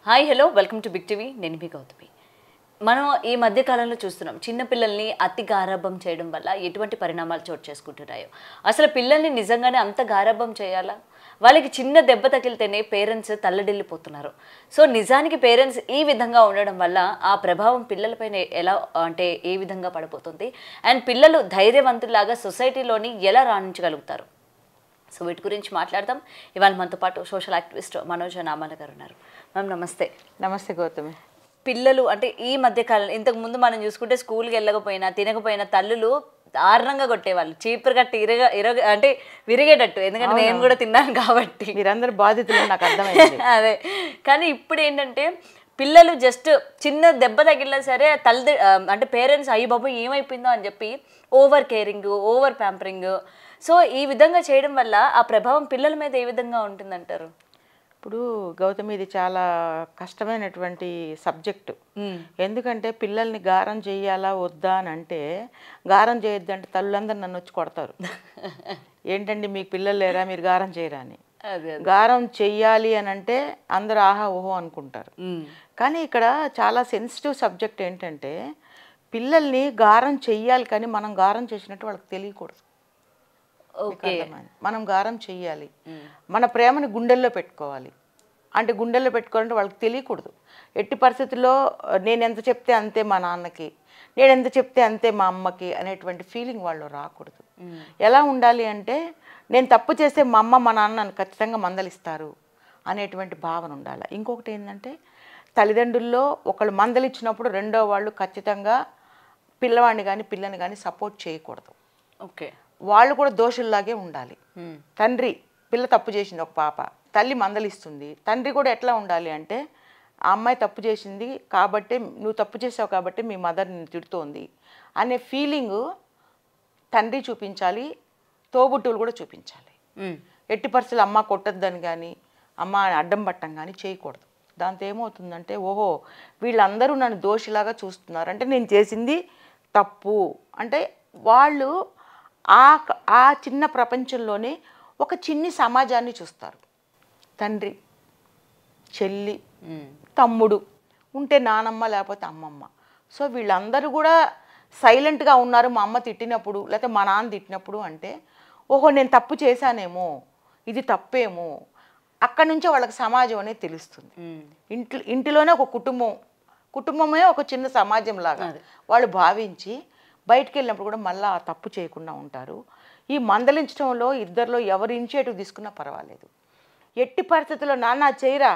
Hi hello welcome to Big TV. నేను మీ గౌతమి. మనం ఈ మధ్య కాలంలో చూస్తున్నాం చిన్న పిల్లల్ని అతి గారాబం చేయడం వల్ల ఎటువంటి పరిణామాలు చోటు చేసుకుంటున్నాయో. అసలు పిల్లల్ని నిజంగానే అంత గారాబం చేయాలా? వాళ్ళకి చిన్న దెబ్బ తగిలితేనే పేరెంట్స్ తల్లడిల్లిపోతున్నారు. సో నిజానికి పేరెంట్స్ ఈ విధంగా ఉండడం వల్ల ఆ ప్రభావం పిల్లలపైన ఎలా అంటే ఏ విధంగా పడిపోతుంది, అండ్ పిల్లలు ధైర్యవంతులాగా సొసైటీలోని ఎలా రాణించగలుగుతారు? సో వీటి గురించి మాట్లాడదాం. ఇవాళ మనతో పాటు సోషల్ యాక్టివిస్ట్ మనోజ్ నామాల గారు ఉన్నారు. మ్యామ్ నమస్తే. నమస్తే గౌతమి. పిల్లలు అంటే ఈ మధ్య కాలం ఇంతకు ముందు మనం చూసుకుంటే స్కూల్కి వెళ్ళకపోయినా తినకపోయినా తల్లులు దారుణంగా కొట్టేవాళ్ళు, చీపురు కట్టి అంటే విరిగేటట్టు. ఎందుకంటే నేను కూడా తిన్నాను కాబట్టి. మీరందరూ బాధితులు నాకు అర్థమైంది. అదే. కానీ ఇప్పుడు ఏంటంటే పిల్లలు జస్ట్ చిన్న దెబ్బ తగిలినా సరే తల్లి అంటే పేరెంట్స్ అయ్యి బాబు ఏమైపోయిందో అని చెప్పి over caring, over pampering. So ఈ విధంగా చేయడం వల్ల ఆ ప్రభావం పిల్లల మీద ఏ విధంగా ఉంటుందంటారు? ఇప్పుడు గౌతమి ఇది చాలా కష్టమైనటువంటి సబ్జెక్టు. ఎందుకంటే పిల్లల్ని గారం చెయ్యాలా వద్దా అని అంటే, గారం చేయొద్దంటే తల్లులందరూ నన్ను వచ్చి కొడతారు. ఏంటండి మీకు పిల్లలు లేరా, మీరు గారం చేయరా అని. గారం చెయ్యాలి అని అంటే అందరూ ఆహా ఓహో అనుకుంటారు. కానీ ఇక్కడ చాలా సెన్సిటివ్ సబ్జెక్ట్ ఏంటంటే, పిల్లల్ని గారం చెయ్యాలి కానీ మనం గారం చేసినట్టు వాళ్ళకి తెలియకూడదు. మనం గారం చెయ్యాలి, మన ప్రేమని గుండెల్లో పెట్టుకోవాలి. అంటే గుండెల్లో పెట్టుకోవాలంటే వాళ్ళకి తెలియకూడదు. ఎట్టి పరిస్థితుల్లో నేను ఎంత చెప్తే అంతే మా నాన్నకి, నేను ఎంత చెప్తే అంతే మా అమ్మకి అనేటువంటి ఫీలింగ్ వాళ్ళు రాకూడదు. ఎలా ఉండాలి అంటే, నేను తప్పు చేస్తే మా అమ్మ మా నాన్న నన్ను ఖచ్చితంగా మందలిస్తారు అనేటువంటి భావన ఉండాలి. ఇంకొకటి ఏంటంటే, తల్లిదండ్రుల్లో ఒకళ్ళు మందలిచ్చినప్పుడు రెండో వాళ్ళు ఖచ్చితంగా పిల్లవాడిని కానీ పిల్లని కానీ సపోర్ట్ చేయకూడదు. ఓకే. వాళ్ళు కూడా దోషుల్లాగే ఉండాలి. తండ్రి పిల్ల తప్పు చేసింది, ఒక పాప, తల్లి మందలిస్తుంది. తండ్రి కూడా ఎట్లా ఉండాలి అంటే, ఆ అమ్మాయి తప్పు చేసింది కాబట్టి, నువ్వు తప్పు చేసావు కాబట్టి మీ మదర్ నిన్ను తిడుతోంది అనే ఫీలింగు తండ్రి చూపించాలి, తోబుట్టువులు కూడా చూపించాలి. ఎట్టి పరిస్థితులు అమ్మ కొట్టద్దని కానీ అమ్మ అడ్డం పట్టం కానీ చేయకూడదు. దాంతో ఏమవుతుందంటే, ఓహో వీళ్ళందరూ నన్ను దోషిలాగా చూస్తున్నారు అంటే నేను చేసింది తప్పు అంటే వాళ్ళు ఆ చిన్న ప్రపంచంలోనే ఒక చిన్ని సమాజాన్ని చూస్తారు. తండ్రి, చెల్లి, తమ్ముడు ఉంటే నానమ్మ లేకపోతే అమ్మమ్మ. సో వీళ్ళందరూ కూడా సైలెంట్గా ఉన్నారు మా అమ్మ తిట్టినప్పుడు లేకపోతే మా నాన్న తిట్టినప్పుడు అంటే, ఓహో నేను తప్పు చేశానేమో, ఇది తప్పేమో. అక్కడి నుంచే వాళ్ళకి సమాజం అనేది తెలుస్తుంది. ఇంటిలోనే ఒక కుటుంబమే ఒక చిన్న సమాజం లాగా వాళ్ళు భావించి బయటికి వెళ్ళినప్పుడు కూడా మళ్ళీ ఆ తప్పు చేయకుండా ఉంటారు. ఈ మందలించడంలో ఇద్దరిలో ఎవరు ఇనిషియేటివ్ తీసుకున్నా పర్వాలేదు. ఎట్టి పరిస్థితుల్లో నాన్న చేయరా,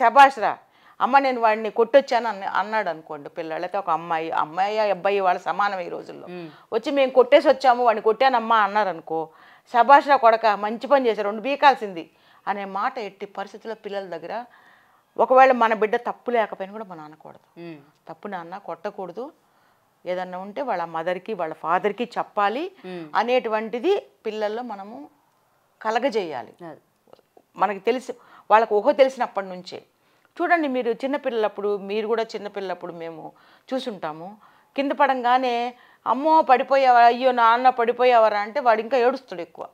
శబాష్రా, అమ్మ నేను వాడిని కొట్టొచ్చాను అన్నాడు అనుకోండి పిల్లలు, లేకపోతే ఒక అమ్మాయి అబ్బాయి వాళ్ళ సమానం ఈ రోజుల్లో వచ్చి మేము కొట్టేసి వచ్చాము వాడిని కొట్టానమ్మా అన్నారు అనుకో, శబాష్రా కొడక మంచి పని చేశారు, 2 బీకాల్సింది అనే మాట ఎట్టి పరిస్థితుల్లో పిల్లల దగ్గర. ఒకవేళ మన బిడ్డ తప్పు లేకపోయినా కూడా మనం అనకూడదు. తప్పు నాన్న కొట్టకూడదు, ఏదన్నా ఉంటే వాళ్ళ మదర్కి వాళ్ళ ఫాదర్కి చెప్పాలి అనేటువంటిది పిల్లల్లో మనము కలగజేయాలి. మనకి తెలిసి వాళ్ళకు ఊహ తెలిసినప్పటి నుంచే. చూడండి, మీరు చిన్నపిల్లలప్పుడు, మీరు కూడా చిన్నపిల్లలప్పుడు మేము చూసుంటాము, కింద పడంగానే అమ్మో పడిపోయావా, అయ్యో నాన్న పడిపోయావరా అంటే వాడు ఇంకా ఏడుస్తాడు ఎక్కువ.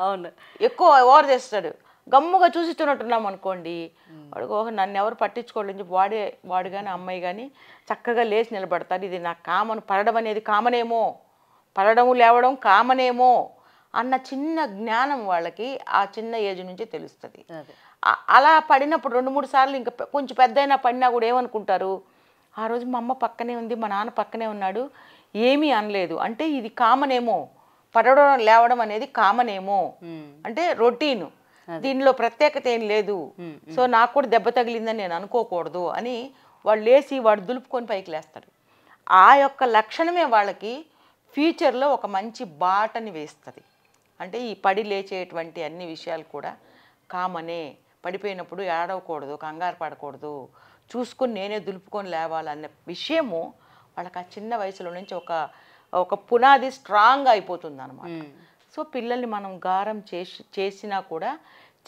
అవును, ఎక్కువ ఓవర్ చేస్తాడు. గమ్ముగా చూసిస్తున్నట్టున్నాం అనుకోండి, వాడు ఓహో నన్ను ఎవరు పట్టించుకోలేదు వాడు కానీ అమ్మాయి కానీ చక్కగా లేచి నిలబడతారు. ఇది నాకు కామన్, పడడం అనేది కామనేమో, పడడము లేవడం కామనేమో అన్న చిన్న జ్ఞానం వాళ్ళకి ఆ చిన్న ఏజ్ నుంచే తెలుస్తుంది. అలా పడినప్పుడు 2-3 సార్లు ఇంకా కొంచెం పెద్దయినా పడినా కూడా ఏమనుకుంటారు, ఆ రోజు మా అమ్మ పక్కనే ఉంది, మా నాన్న పక్కనే ఉన్నాడు, ఏమీ అనలేదు అంటే ఇది కామనేమో, పడడం లేవడం అనేది కామనేమో అంటే రొటీను, దీనిలో ప్రత్యేకత ఏం లేదు, సో నాకు కూడా దెబ్బ తగిలిందని నేను అనుకోకూడదు అని వాడు లేచి వాడు దులుపుకొని పైకి లేస్తాడు. ఆ యొక్క లక్షణమే వాళ్ళకి ఫ్యూచర్లో ఒక మంచి బాటని వేస్తుంది. అంటే ఈ పడి లేచేటువంటి అన్ని విషయాలు కూడా కామనే, పడిపోయినప్పుడు ఏడవకూడదు, కంగారు పడకూడదు, చూసుకొని నేనే దులుపుకొని లేవాలన్న విషయము వాళ్ళకి ఆ చిన్న వయసులో నుంచి ఒక పునాది స్ట్రాంగ్ అయిపోతుంది అన్నమాట. సో పిల్లల్ని మనం గారం చేసినా కూడా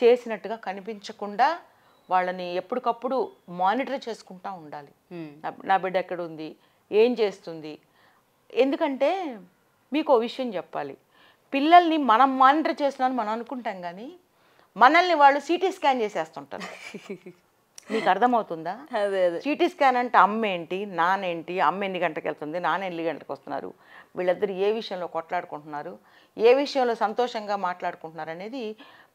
చేసినట్టుగా కనిపించకుండా వాళ్ళని ఎప్పటికప్పుడు మానిటర్ చేసుకుంటూ ఉండాలి. నా బిడ్డ ఎక్కడ ఉంది, ఏం చేస్తుంది. ఎందుకంటే మీకు ఓ విషయం చెప్పాలి, పిల్లల్ని మనం మానిటర్ చేస్తున్నామని మనం అనుకుంటాం కానీ మనల్ని వాళ్ళు సిటీ స్కాన్ చేసేస్తుంటారు. మీకు అర్థమవుతుందా? అదే అదే సిటీ స్కాన్ అంటే అమ్మ ఏంటి, నాన్న ఏంటి, అమ్మ ఎన్ని గంటలకు వెళ్తుంది, నాన్న ఎన్ని గంటలకు వస్తున్నారు, వీళ్ళిద్దరు ఏ విషయంలో కొట్లాడుకుంటున్నారు, ఏ విషయంలో సంతోషంగా మాట్లాడుకుంటున్నారు అనేది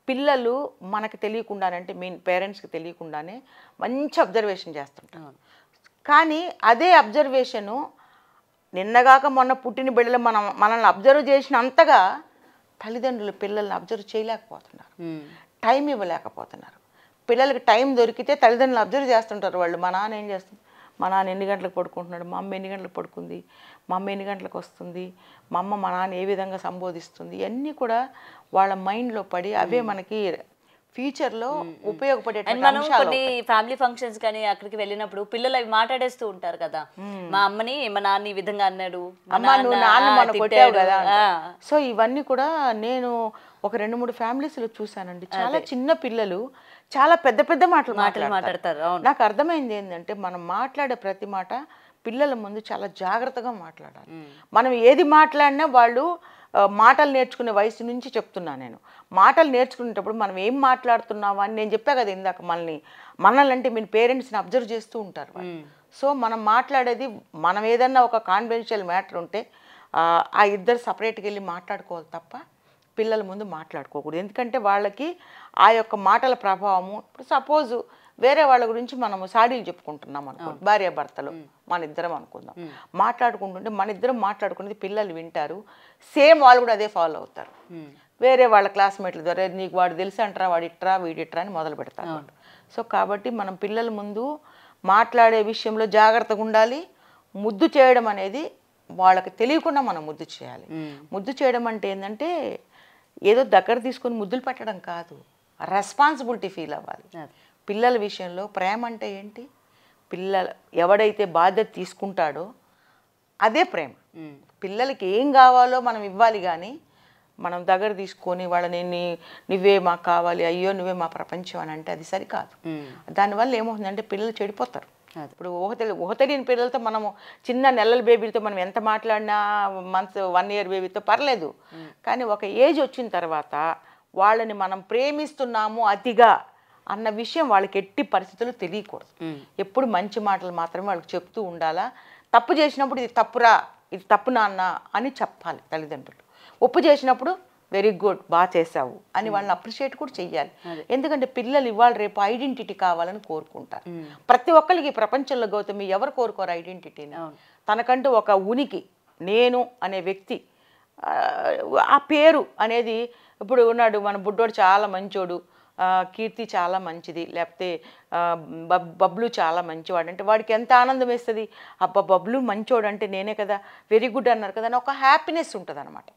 పిల్లలు మనకు తెలియకుండానంటే మీ పేరెంట్స్కి తెలియకుండానే మంచి అబ్జర్వేషన్ చేస్తుంటారు. కానీ అదే అబ్జర్వేషను నిన్నగాక మొన్న పుట్టిన బిడ్డలు మనల్ని అబ్జర్వ్ చేసినంతగా తల్లిదండ్రులు పిల్లల్ని అబ్జర్వ్ చేయలేకపోతున్నారు, టైం ఇవ్వలేకపోతున్నారు. పిల్లలకి టైం దొరికితే తల్లిదండ్రులు అబ్జర్వ్ చేస్తుంటారు. వాళ్ళు మా నాన్న ఏం చేస్తుంది, మా నాన్న ఎన్ని గంటలకు పడుకుంటున్నాడు, మా అమ్మ ఎన్ని గంటలకు పడుకుంది, మా అమ్మ ఎన్ని గంటలకు వస్తుంది, మా అమ్మ మా నాన్న ఏ విధంగా సంబోధిస్తుంది, ఇవన్నీ కూడా వాళ్ళ మైండ్లో పడి అవే మనకి ఫ్యూచర్లో ఉపయోగపడేటువంటి మనం అంశాలు. కొన్ని ఫ్యామిలీ ఫంక్షన్స్ కానీ అక్కడికి వెళ్ళినప్పుడు పిల్లలు అవి మాట్లాడేస్తూ ఉంటారు కదా, మా అమ్మని మా నాన్న ఈ విధంగా అన్నాడు, అమ్మ నువ్వు నాన్న మన కొట్టావు కదా. సో ఇవన్నీ కూడా నేను ఒక 2-3 ఫ్యామిలీస్లో చూశానండి. చాలా చిన్న పిల్లలు చాలా పెద్ద పెద్ద మాటలు మాట్లాడతారు. నాకు అర్థమైంది ఏంటంటే మనం మాట్లాడే ప్రతి మాట పిల్లల ముందు చాలా జాగ్రత్తగా మాట్లాడాలి. మనం ఏది మాట్లాడినా వాళ్ళు మాటలు నేర్చుకునే వయసు నుంచి చెప్తున్నా నేను. మాటలు నేర్చుకునేటప్పుడు మనం ఏం మాట్లాడుతున్నావా అని నేను చెప్పా కదా ఇందాక, మనల్ని అంటే మీ పేరెంట్స్ని అబ్జర్వ్ చేస్తూ ఉంటారు. సో మనం మాట్లాడేది మనం ఏదన్నా ఒక కాన్ఫిడెన్షియల్ మ్యాటర్ ఉంటే ఆ ఇద్దరు సపరేట్గా వెళ్ళి మాట్లాడుకోవాలి తప్ప పిల్లల ముందు మాట్లాడుకోకూడదు. ఎందుకంటే వాళ్ళకి ఆ యొక్క మాటల ప్రభావము, ఇప్పుడు సపోజ్ వేరే వాళ్ళ గురించి మనము సాడీలు చెప్పుకుంటున్నాం అనుకోండి, భార్యాభర్తలు మన ఇద్దరం అనుకుందాం, మాట్లాడుకుంటుంటే మన ఇద్దరం మాట్లాడుకునేది పిల్లలు వింటారు, సేమ్ వాళ్ళు కూడా అదే ఫాలో అవుతారు. వేరే వాళ్ళ క్లాస్మేట్ల ద్వారా నీకు వాడు తెలుసు అంటారా, వాడు ఇట్రా వీడిట్రా అని మొదలు పెడతారు. సో కాబట్టి మనం పిల్లల ముందు మాట్లాడే విషయంలో జాగ్రత్తగా ఉండాలి. ముద్దు చేయడం అనేది వాళ్ళకి తెలియకుండా మనం ముద్దు చేయాలి. ముద్దు చేయడం అంటే ఏంటంటే ఏదో దగ్గర తీసుకొని ముద్దులు పెట్టడం కాదు, రెస్పాన్సిబిలిటీ ఫీల్ అవ్వాలి. పిల్లల విషయంలో ప్రేమ అంటే ఏంటి, పిల్లలు ఎవడైతే బాధ్యత తీసుకుంటాడో అదే ప్రేమ. పిల్లలకి ఏం కావాలో మనం ఇవ్వాలి, కానీ మనం దగ్గర తీసుకొని వాళ్ళని నువ్వే మాకు కావాలి, అయ్యో నువ్వే మా ప్రపంచం అని అంటే అది సరికాదు. దానివల్ల ఏమవుతుందంటే పిల్లలు చెడిపోతారు. ఇప్పుడు ఊహ తెలియని పిల్లలతో మనము చిన్న నెలల బేబీలతో మనం ఎంత మాట్లాడినా, మంత్స్ 1 year బేబీతో పర్లేదు, కానీ ఒక ఏజ్ వచ్చిన తర్వాత వాళ్ళని మనం ప్రేమిస్తున్నాము అతిగా అన్న విషయం వాళ్ళకి ఎట్టి పరిస్థితుల్లో తెలియకూడదు. ఎప్పుడు మంచి మాటలు మాత్రమే వాళ్ళకి చెప్తూ ఉండాలా. తప్పు చేసినప్పుడు ఇది తప్పురా, ఇది తప్పు నాన్న అని చెప్పాలి తల్లిదండ్రులు. ఒప్పు చేసినప్పుడు వెరీ గుడ్, బాగా చేసావు అని వాళ్ళని అప్రిషియేట్ కూడా చెయ్యాలి. ఎందుకంటే పిల్లలు ఇవాళ రేపు ఐడెంటిటీ కావాలని కోరుకుంటారు. ప్రతి ఒక్కరికి ప్రపంచంలో గౌతమి ఎవరు కోరుకోరు ఐడెంటిటీని. తనకంటూ ఒక ఉనికి, నేను అనే వ్యక్తి, ఆ పేరు అనేది. ఇప్పుడు ఉన్నాడు మన బుడ్డోడు చాలా మంచోడు, కీర్తి చాలా మంచిది, లేకపోతే బబ్లు చాలా మంచివాడు అంటే వాడికి ఎంత ఆనందం వేస్తుంది. అబ్బా బబ్లు మంచోడు అంటే నేనే కదా, వెరీ గుడ్ అన్నారు కదా అని ఒక హ్యాపీనెస్ ఉంటుంది అనమాట.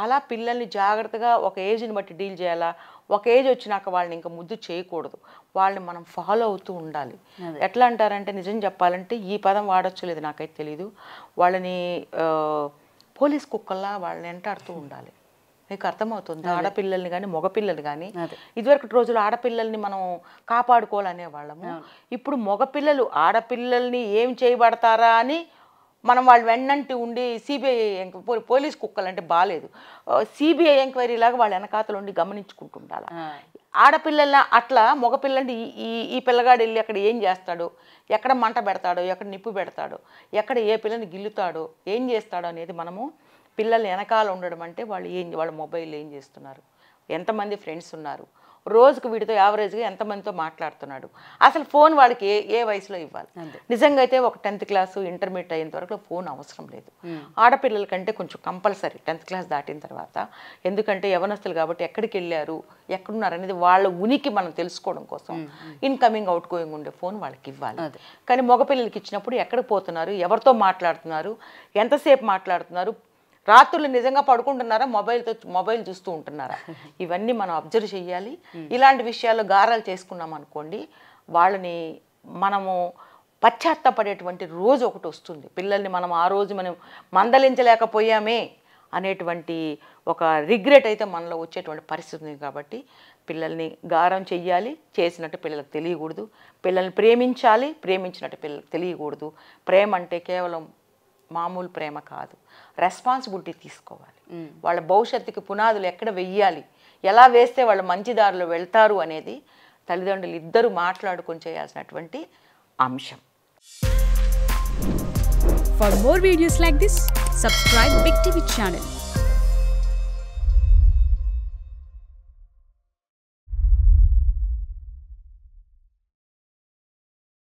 అలా పిల్లల్ని జాగ్రత్తగా ఒక ఏజ్ని బట్టి డీల్ చేయాలా. ఒక ఏజ్ వచ్చినాక వాళ్ళని ఇంకా ముద్దు చేయకూడదు, వాళ్ళని మనం ఫాలో అవుతూ ఉండాలి. ఎట్లా అంటారంటే నిజం చెప్పాలంటే ఈ పదం వాడచ్చు లేదు నాకైతే తెలీదు, వాళ్ళని పోలీస్ కుక్కల్లా వాళ్ళని వెంటాడుతూ ఉండాలి. మీకు అర్థమవుతుంది? ఆడపిల్లల్ని కానీ మగపిల్లలు కానీ, ఇదివరకు రోజులు ఆడపిల్లల్ని మనం కాపాడుకోవాలనే వాళ్ళము. ఇప్పుడు మగపిల్లలు ఆడపిల్లల్ని ఏం చేయబడతారా అని మనం వాళ్ళు వెన్నంటి ఉండి సిబిఐ పోలీస్ కుక్కలు అంటే బాగాలేదు, సిబిఐ ఎంక్వైరీ లాగా వాళ్ళ వెనకాతలు ఉండి గమనించుకుంటుండాలి. ఆడపిల్లల అట్లా మగపిల్లని ఈ పిల్లగాడు వెళ్ళి అక్కడ ఏం చేస్తాడో, ఎక్కడ మంట పెడతాడో, ఎక్కడ నిప్పు పెడతాడో, ఎక్కడ ఏ పిల్లని గిల్లుతాడో, ఏం చేస్తాడో అనేది మనము పిల్లలు వెనకాల ఉండడం అంటే వాళ్ళ మొబైల్ ఏం చేస్తున్నారు, ఎంతమంది ఫ్రెండ్స్ ఉన్నారు, రోజుకు వీడితో యావరేజ్గా ఎంతమందితో మాట్లాడుతున్నాడు, అసలు ఫోన్ వాళ్ళకి ఏ వయసులో ఇవ్వాలి. నిజంగా అయితే ఒక 10th క్లాస్ ఇంటర్మీడియట్ అయిన వరకు ఫోన్ అవసరం లేదు. ఆడపిల్లల కంటే కొంచెం కంపల్సరీ 10th క్లాస్ దాటిన తర్వాత, ఎందుకంటే యవనస్తులు కాబట్టి ఎక్కడికి వెళ్ళారు, ఎక్కడున్నారు అనేది వాళ్ళ ఉనికి మనం తెలుసుకోవడం కోసం ఇన్కమింగ్ అవుట్ గోయింగ్ ఉండే ఫోన్ వాళ్ళకి ఇవ్వాలి. కానీ మగపిల్లలకి ఇచ్చినప్పుడు ఎక్కడికి పోతున్నారు, ఎవరితో మాట్లాడుతున్నారు, ఎంతసేపు మాట్లాడుతున్నారు, రాత్రులు నిజంగా పడుకుంటున్నారా, మొబైల్ చూస్తూ ఉంటున్నారా, ఇవన్నీ మనం అబ్జర్వ్ చేయాలి. ఇలాంటి విషయాల్లో గారాలు చేసుకున్నాం అనుకోండి, వాళ్ళని మనము పశ్చాత్తాపడేటువంటి రోజు ఒకటి వస్తుంది. పిల్లల్ని మనం ఆ రోజు మనం మందలించలేకపోయామే అనేటువంటి ఒక రిగ్రెట్ అయితే మనలో వచ్చేటువంటి పరిస్థితి ఉంది. కాబట్టి పిల్లల్ని గారం చెయ్యాలి, చేసినట్టు పిల్లలకు తెలియకూడదు. పిల్లల్ని ప్రేమించాలి, ప్రేమించినట్టు పిల్లలకు తెలియకూడదు. ప్రేమ అంటే కేవలం మామూలు ప్రేమ కాదు, రెస్పాన్సిబిలిటీ తీసుకోవాలి. వాళ్ళ భవిష్యత్తుకి పునాదులు ఎక్కడ వెయ్యాలి, ఎలా వేస్తే వాళ్ళు మంచి దారిలో వెళ్తారు అనేది తల్లిదండ్రులు ఇద్దరు మాట్లాడుకొని చేయాల్సినటువంటి అంశం. For more videos like this, subscribe Big TV channel.